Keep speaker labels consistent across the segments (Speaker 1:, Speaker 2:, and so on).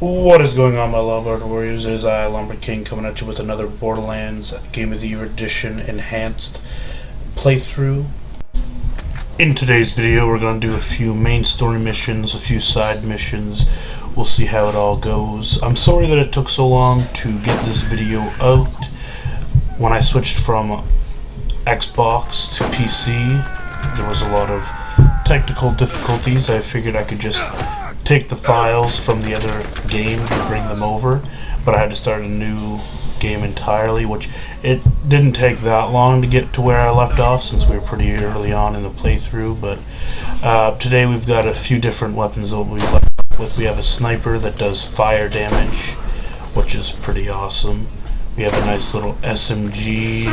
Speaker 1: What is going on, my Lombard Warriors? It is I, Lombard King, coming at you with another Borderlands Game of the Year Edition Enhanced playthrough. In today's video, we're going to do a few main story missions, a few side missions. We'll see how it all goes. I'm sorry that it took so long to get this video out. When I switched from Xbox to PC, there was a lot of technical difficulties. I figured I could just take the files from the other game and bring them over, but I had to start a new game entirely, which it didn't take that long to get to where I left off since we were pretty early on in the playthrough. But today we've got a few different weapons that we left off with. We have a sniper that does fire damage, which is pretty awesome. We have a nice little SMG,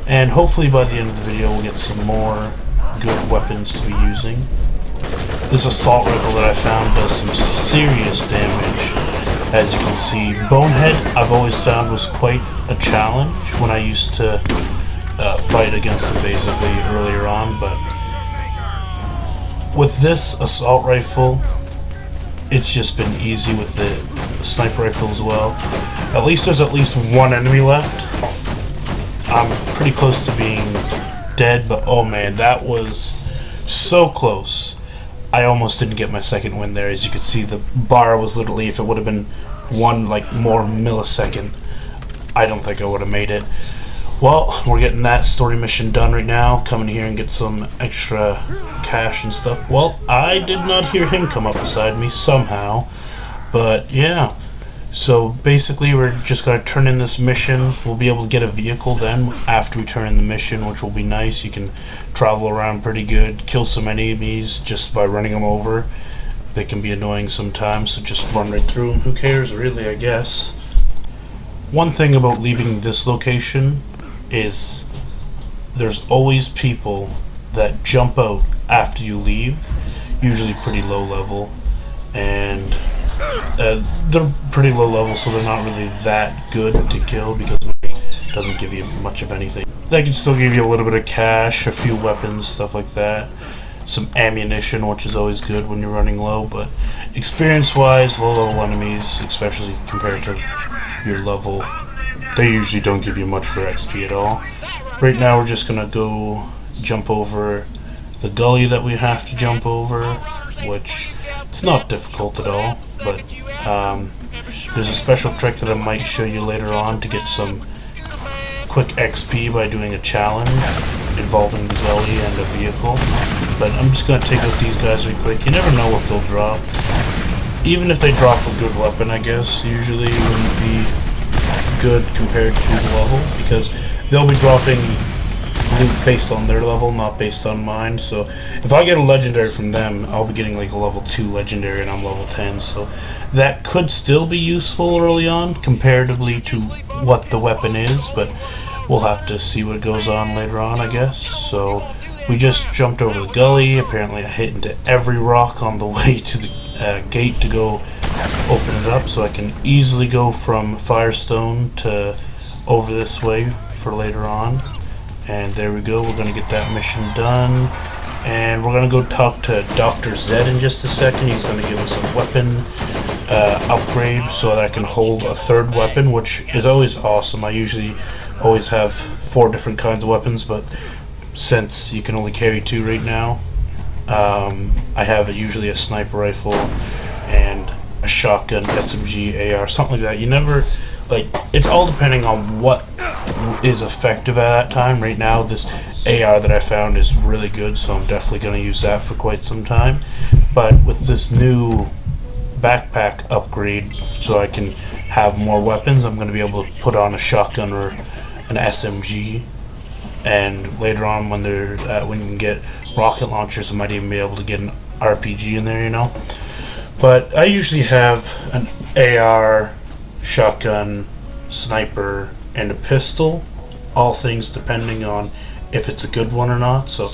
Speaker 1: and hopefully by the end of the video we'll get some more good weapons to be using. This assault rifle that I found does some serious damage. As you can see, Bonehead I've always found was quite a challenge when I used to fight against him basically earlier on, but with this assault rifle it's just been easy with the sniper rifle as well. At least there's at least one enemy left. I'm pretty close to being dead, but oh man, that was so close. I almost didn't get my second win there. As you can see, the bar was literally, if it would have been one more millisecond, I don't think I would have made it. Well, we're getting that story mission done right now. Coming here and get some extra cash and stuff. Well, I did not hear him come up beside me somehow, but yeah. So basically we're just going to turn in this mission. We'll be able to get a vehicle then after we turn in the mission, which will be nice. You can travel around pretty good, kill some enemies just by running them over. They can be annoying sometimes, so just run right through them. Who cares really, I guess. One thing about leaving this location is there's always people that jump out after you leave, usually pretty low level, and they're pretty low level, so they're not really that good to kill because it doesn't give you much of anything. They can still give you a little bit of cash, a few weapons, stuff like that, some ammunition, which is always good when you're running low. But experience-wise, low-level enemies, especially compared to your level, they usually don't give you much for XP at all. Right now, we're just gonna go jump over the gully that we have to jump over, which it's not difficult at all, but there's a special trick that I might show you later on to get some quick XP by doing a challenge involving the gully and a vehicle. But I'm just going to take out these guys really quick. You never know what they'll drop. Even if they drop a good weapon, I guess, usually it wouldn't be good compared to the level, because they'll be dropping loot based on their level, not based on mine. So if I get a legendary from them, I'll be getting like a level 2 legendary and I'm level 10, so that could still be useful early on comparatively to what the weapon is, but we'll have to see what goes on later on, I guess. So we just jumped over the gully. Apparently I hit into every rock on the way to the gate to go open it up, so I can easily go from Firestone to over this way for later on. And there we go, we're going to get that mission done. And we're going to go talk to Dr. Zed in just a second. He's going to give us a weapon upgrade so that I can hold a third weapon, which is always awesome. I usually always have 4 different kinds of weapons, but since you can only carry 2 right now, I have usually a sniper rifle and a shotgun, SMG, AR, something like that. You never, it's all depending on what is effective at that time. Right now this AR that I found is really good, so I'm definitely going to use that for quite some time. But with this new backpack upgrade, so I can have more weapons, I'm going to be able to put on a shotgun or an SMG, and later on when you can get rocket launchers, I might even be able to get an RPG in there, you know. But I usually have an AR, shotgun, sniper, and a pistol, all things depending on if it's a good one or not. So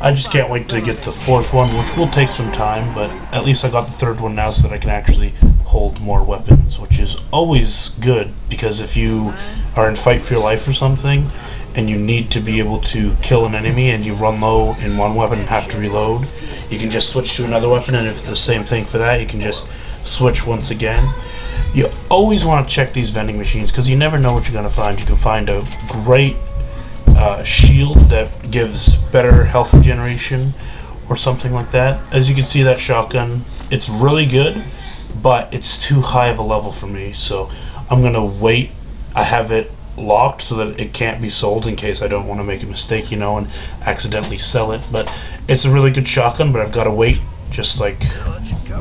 Speaker 1: I just can't wait to get the 4th one, which will take some time, but at least I got the 3rd one now so that I can actually hold more weapons, which is always good, because if you are in fight for your life or something and you need to be able to kill an enemy and you run low in one weapon and have to reload, you can just switch to another weapon, and if it's the same thing for that, you can just switch once again. You always want to check these vending machines because you never know what you're going to find. You can find a great shield that gives better health regeneration or something like that. As you can see, that shotgun, it's really good, but it's too high of a level for me, so I'm going to wait. I have it locked so that it can't be sold in case I don't want to make a mistake, and accidentally sell it. But it's a really good shotgun, but I've got to wait just like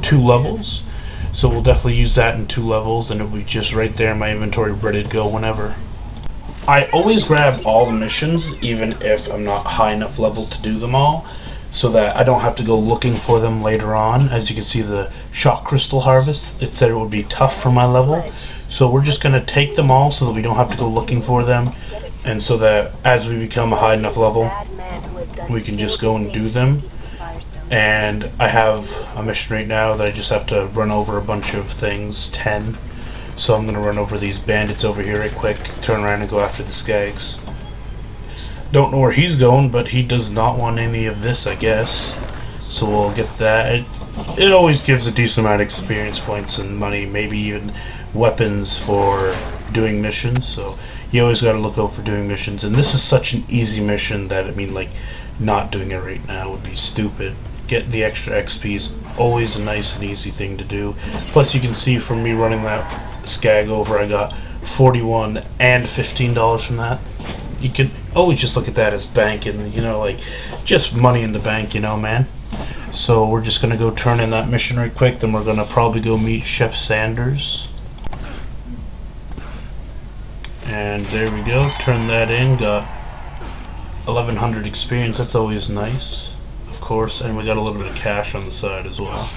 Speaker 1: 2 levels. So we'll definitely use that in 2 levels, and it'll be just right there in my inventory, ready to go whenever. I always grab all the missions, even if I'm not high enough level to do them all, so that I don't have to go looking for them later on. As you can see, the shock crystal harvest, it said it would be tough for my level. So we're just going to take them all so that we don't have to go looking for them, and so that as we become a high enough level, we can just go and do them. And I have a mission right now that I just have to run over a bunch of things, 10. So I'm going to run over these bandits over here right quick, turn around and go after the skags. Don't know where he's going, but he does not want any of this, I guess. So we'll get that. It always gives a decent amount of experience points and money, maybe even weapons for doing missions. So you always got to look out for doing missions. And this is such an easy mission that, not doing it right now would be stupid. Get the extra XP is always a nice and easy thing to do. Plus, you can see from me running that skag over, I got $41 and $15 from that. You can always just look at that as banking, just money in the bank, man. So we're just going to go turn in that mission right quick, then we're going to probably go meet Chef Sanders. And there we go, turn that in, got 1100 experience, that's always nice, of course, and we got a little bit of cash on the side as well.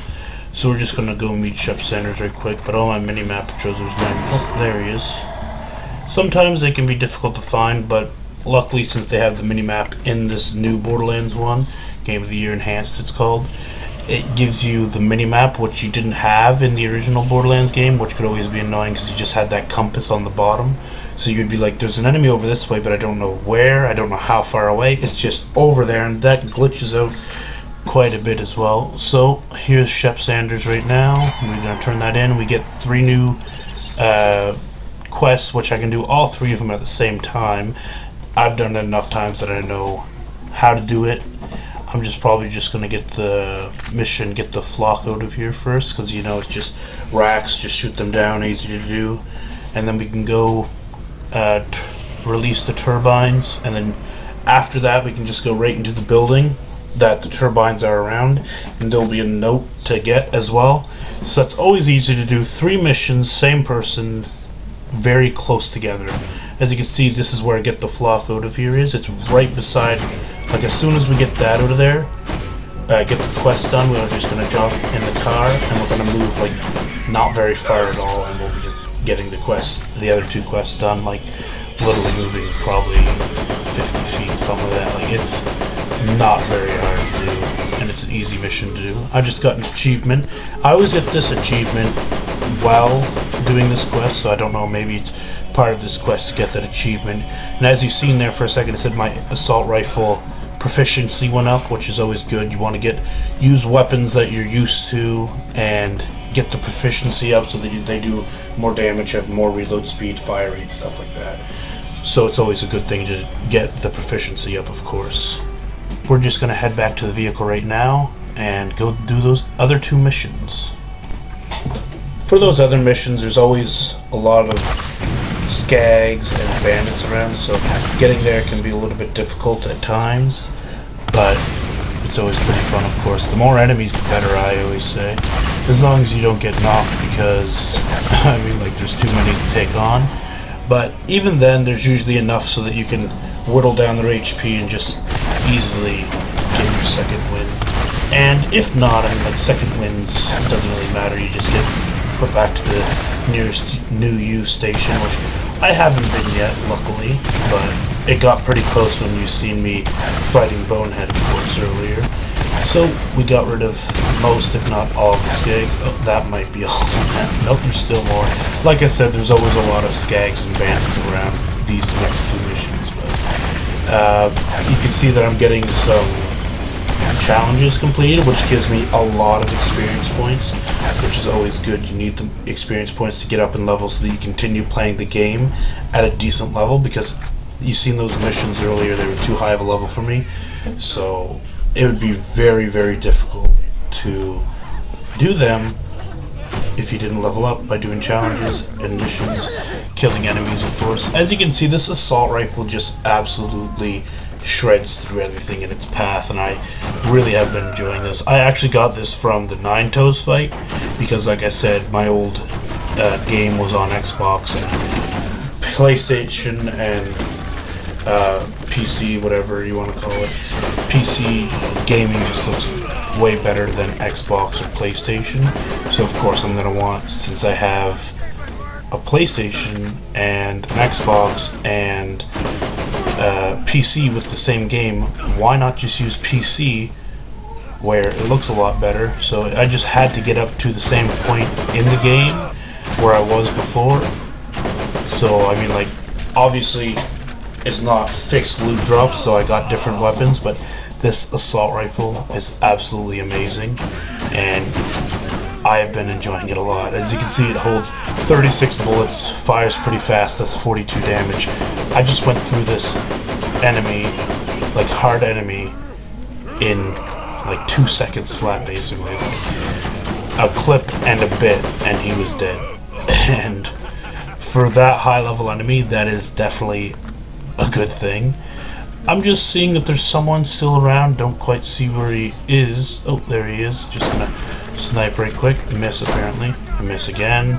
Speaker 1: So we're just going to go meet Chef Sanders right quick, but all my mini-map trousers, oh, there he is. Sometimes they can be difficult to find, but luckily since they have the mini-map in this new Borderlands one, Game of the Year Enhanced it's called, it gives you the mini-map, which you didn't have in the original Borderlands game, which could always be annoying because you just had that compass on the bottom. So you'd be like, there's an enemy over this way, but I don't know where, I don't know how far away, it's just over there, and that glitches out quite a bit as well. So here's Chef Sanders right now. We're going to turn that in. We get 3 new quests, which I can do all 3 of them at the same time. I've done it enough times that I know how to do it. I'm probably just going to get the mission, get the flock out of here first, because it's just racks, just shoot them down, easy to do. And then we can go release the turbines, and then after that we can just go right into the building that the turbines are around, and there'll be a note to get as well. So that's always easy to do. 3 missions, same person, very close together. As you can see, this is where I get the flock out of here is. It's right beside, as soon as we get that out of there, get the quest done, we're just going to jump in the car, and we're going to move, not very far at all, and we'll be getting the other 2 quests done, literally moving probably 50 feet, something like that. It's not very hard to do, and it's an easy mission to do. I just got an achievement. I always get this achievement while doing this quest, so I don't know, maybe it's part of this quest to get that achievement. And as you've seen there for a second, it said my assault rifle proficiency went up, which is always good. You want to use weapons that you're used to and get the proficiency up so that they do more damage, have more reload speed, fire rate, stuff like that. So it's always a good thing to get the proficiency up, of course. We're just going to head back to the vehicle right now and go do those other 2 missions. For those other missions, there's always a lot of skags and bandits around, so getting there can be a little bit difficult at times, but it's always pretty fun, of course. The more enemies, the better, I always say. As long as you don't get knocked, because, there's too many to take on. But even then, there's usually enough so that you can whittle down their HP and just easily get your second win. And if not, second wins, it doesn't really matter. You just get put back to the nearest new U station, which I haven't been yet, luckily, but it got pretty close when you seen me fighting Bonehead, of course, earlier. So we got rid of most, if not all, of the skags. Oh, that might be all of them. Nope, there's still more. Like I said, there's always a lot of skags and bandits around these next 2 missions, but you can see that I'm getting some challenges completed, which gives me a lot of experience points, which is always good. You need the experience points to get up in levels so that you continue playing the game at a decent level, because you've seen those missions earlier, they were too high of a level for me, so it would be very, very difficult to do them if you didn't level up by doing challenges and missions, killing enemies, of course. As you can see, this assault rifle just absolutely shreds through everything in its path, and I really have been enjoying this. I actually got this from the Nine Toes fight, because like I said, my old game was on Xbox and PlayStation and PC, whatever you want to call it. PC gaming just looks way better than Xbox or PlayStation, so of course I'm going to want, since I have a PlayStation and an Xbox and PC with the same game, why not just use PC where it looks a lot better? So I just had to get up to the same point in the game where I was before. So I mean, like, obviously it's not fixed loot drops, so I got different weapons, but this assault rifle is absolutely amazing, and I have been enjoying it a lot. As you can see, it holds 36 bullets, fires pretty fast, that's 42 damage. I just went through this enemy, like hard enemy, in like 2 seconds flat, basically. A clip and a bit, and he was dead. And for that high level enemy, that is definitely a good thing. I'm just seeing if there's someone still around. Don't quite see where he is. Oh, there he is. Just gonna snipe right quick. Miss, apparently. I miss again.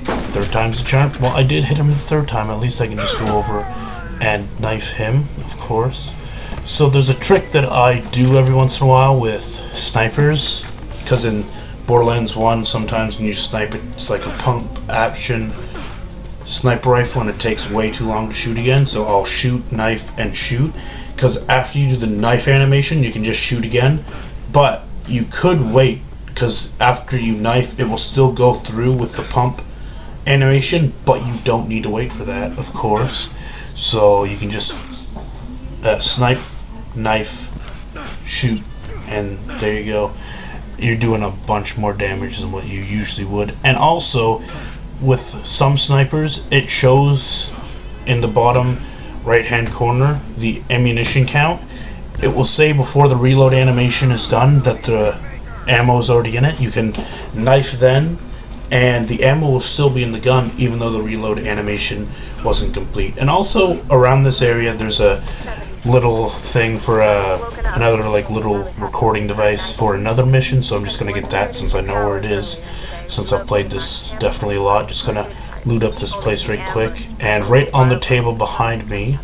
Speaker 1: Third time's the charm. Well, I did hit him the third time. At least I can just go over and knife him, of course. So there's a trick that I do every once in a while with snipers, because in Borderlands 1, sometimes when you snipe it, it's like a pump action sniper rifle, and it takes way too long to shoot again. So I'll shoot, knife, and shoot, because after you do the knife animation, you can just shoot again. But you could wait, because after you knife, it will still go through with the pump animation, but you don't need to wait for that, of course. So you can just snipe, knife, shoot, and there you go. You're doing a bunch more damage than what you usually would. And also, with some snipers, it shows in the bottom right hand corner the ammunition count. It will say before the reload animation is done that the ammo is already in it. You can knife then, and the ammo will still be in the gun even though the reload animation wasn't complete. And also around this area there's a little thing for another like little recording device for another mission, so I'm just gonna get that since I know where it is, since I've played this definitely a lot. Just gonna loot up this place right quick, and right on the table behind me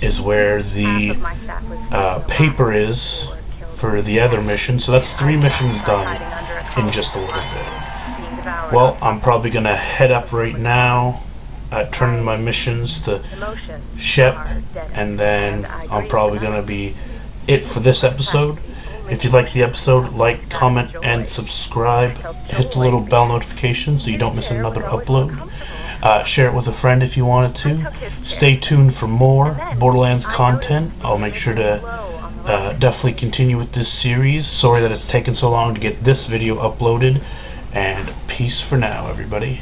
Speaker 1: is where the paper is for the other mission. So that's 3 missions done in just a little bit. Well, I'm probably gonna head up right now, turn my missions to Shep, and then I'm probably gonna be it for this episode. If you like the episode, like, comment, and subscribe. Hit the little bell notification so you don't miss another upload. Share it with a friend if you wanted to. Stay tuned for more Borderlands content. I'll make sure to definitely continue with this series. Sorry that it's taken so long to get this video uploaded. And peace for now, everybody.